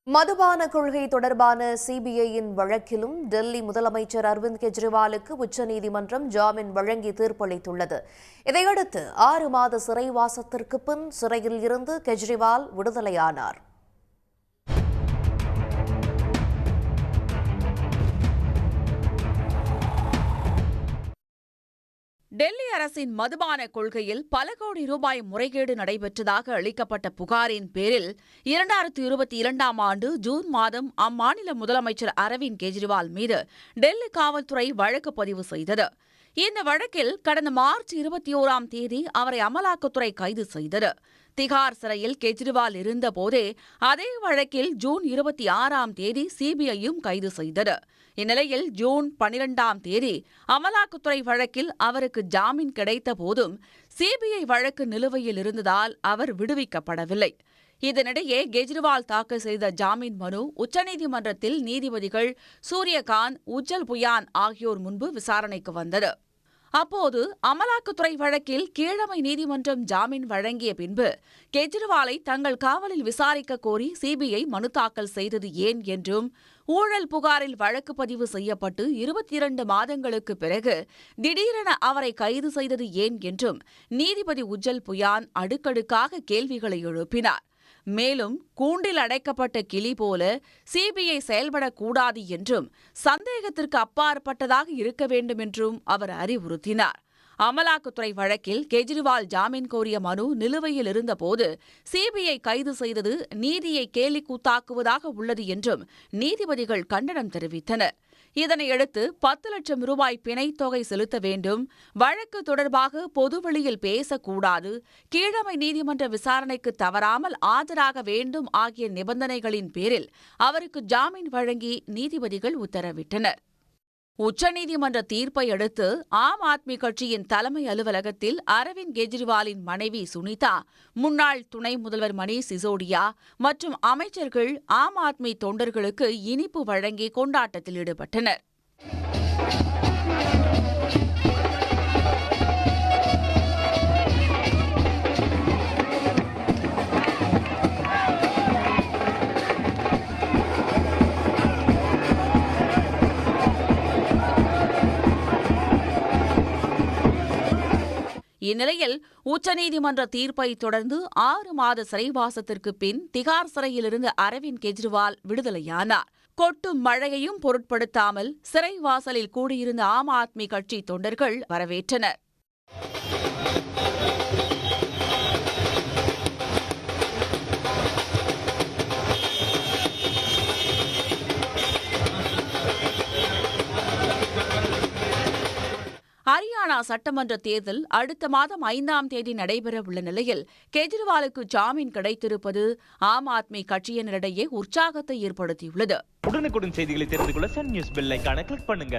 மதுபான கொள்கை தொடர்பான சிபிஐயின் வழக்கிலும் டெல்லி முதலமைச்சர் அரவிந்த் கெஜ்ரிவாலுக்கு உச்சநீதிமன்றம் ஜாமீன் வழங்கி தீர்ப்பளித்துள்ளது. இதையடுத்து 6 மாத சிறைவாசத்திற்கு பின் சிறையில் இருந்து கெஜ்ரிவால் விடுதலையானார். டெல்லி அரசின் மதுபான கொள்கையில் பல கோடி ரூபாய் முறைகேடு நடைபெற்றதாக அளிக்கப்பட்ட புகாரின் பேரில் 2022ஆம் ஆண்டு ஜூன் மாதம் அம்மாநில முதலமைச்சர் அரவிந்த் கெஜ்ரிவால் மீது டெல்லி காவல்துறை வழக்கு பதிவு செய்தது. இந்த வழக்கில் கடந்த மார்ச் 21ஆம் தேதி அவரை அமலாக்கத்துறை கைது செய்தது. திகார் சிறையில் கெஜ்ரிவால் இருந்தபோதே அதே வழக்கில் ஜூன் 26ஆம் தேதி சிபிஐயும் கைது செய்தது. இந்நிலையில் ஜூன் 12ஆம் தேதி அமலாக்கத்துறை வழக்கில் அவருக்கு ஜாமீன் கிடைத்த போதும் சிபிஐ வழக்கு நிலுவையில் இருந்ததால் அவர் விடுவிக்கப்படவில்லை. இதனிடையே கெஜ்ரிவால் தாக்கல் செய்த ஜாமீன் மனு உச்சநீதிமன்றத்தில் நீதிபதிகள் சூரியகாந்த், உஜ்ஜல் புயான் ஆகியோர் முன்பு விசாரணைக்கு வந்தது. அப்போது அமலாக்கத்துறை வழக்கில் கீழமை நீதிமன்றம் ஜாமீன் வழங்கிய பின்பு கெஜ்ரிவாலை தங்கள் காவலில் விசாரிக்க கோரி சிபிஐ மனு தாக்கல் செய்தது ஏன் என்றும், ஊழல் புகாரில் வழக்கு பதிவு செய்யப்பட்டு 22 மாதங்களுக்கு பிறகு திடீரென அவரை கைது செய்தது ஏன் என்றும் நீதிபதி உஜ்ஜல் புயான் அடுக்கடுக்காக கேள்விகளை எழுப்பினார். மேலும் கூண்டில் அடைக்கப்பட்ட கிளி போல சிபிஐ செயல்படக்கூடாது என்றும், சந்தேகத்திற்கு அப்பாற்பட்டதாக இருக்க வேண்டும் என்றும் அவர் அறிவுறுத்தினார். அமலாக்கத்துறை வழக்கில் கெஜ்ரிவால் ஜாமீன் கோரிய மனு நிலுவையில் இருந்தபோது சிபிஐ கைது செய்தது நீதியை கேலிக்கூத்தாக்குவதாக உள்ளது என்றும் நீதிபதிகள் கண்டனம் தெரிவித்தனர். இதனையடுத்து 10 லட்சம் ரூபாய் பிணைத் தொகை செலுத்த வேண்டும், வழக்கு தொடர்பாக பொதுவெளியில் பேசக்கூடாது, கீழமை நீதிமன்ற விசாரணைக்கு தவறாமல் ஆஜராக வேண்டும் ஆகிய நிபந்தனைகளின் பேரில் அவருக்கு ஜாமீன் வழங்கி நீதிபதிகள் உத்தரவிட்டனர். உச்சநீதிமன்ற தீர்ப்பை அடுத்து ஆம் ஆத்மி கட்சியின் தலைமை அலுவலகத்தில் அரவிந்த் கெஜ்ரிவாலின் மனைவி சுனிதா, முன்னாள் துணை முதல்வர் மணீஷ் சிசோடியா மற்றும் அமைச்சர்கள் ஆம் ஆத்மி தொண்டர்களுக்கு இனிப்பு வழங்கி கொண்டாட்டத்தில் ஈடுபட்டனர். இந்நிலையில் உச்சநீதிமன்ற தீர்ப்பை தொடர்ந்து 6 மாத சிறைவாசத்திற்கு பின் திகார் சிறையிலிருந்து அரவிந்த் கெஜ்ரிவால் விடுதலையானார். கொட்டும் மழையையும் பொருட்படுத்தாமல் சிறைவாசலில் கூடியிருந்த ஆம் ஆத்மி கட்சி தொண்டர்கள் வரவேற்றனர். ஹரியானா சட்டமன்ற தேர்தல் அடுத்த மாதம் 5ஆம் தேதி நடைபெறவுள்ள நிலையில் கெஜ்ரிவாலுக்கு ஜாமீன் கிடைத்திருப்பது ஆம் ஆத்மி கட்சியினரிடையே உற்சாகத்தை ஏற்படுத்தியுள்ளது. உடனுக்குடன் செய்திகளை தெரிந்து கொள்ள சன் நியூஸ் பெல் ஐகானை கிளிக் பண்ணுங்க.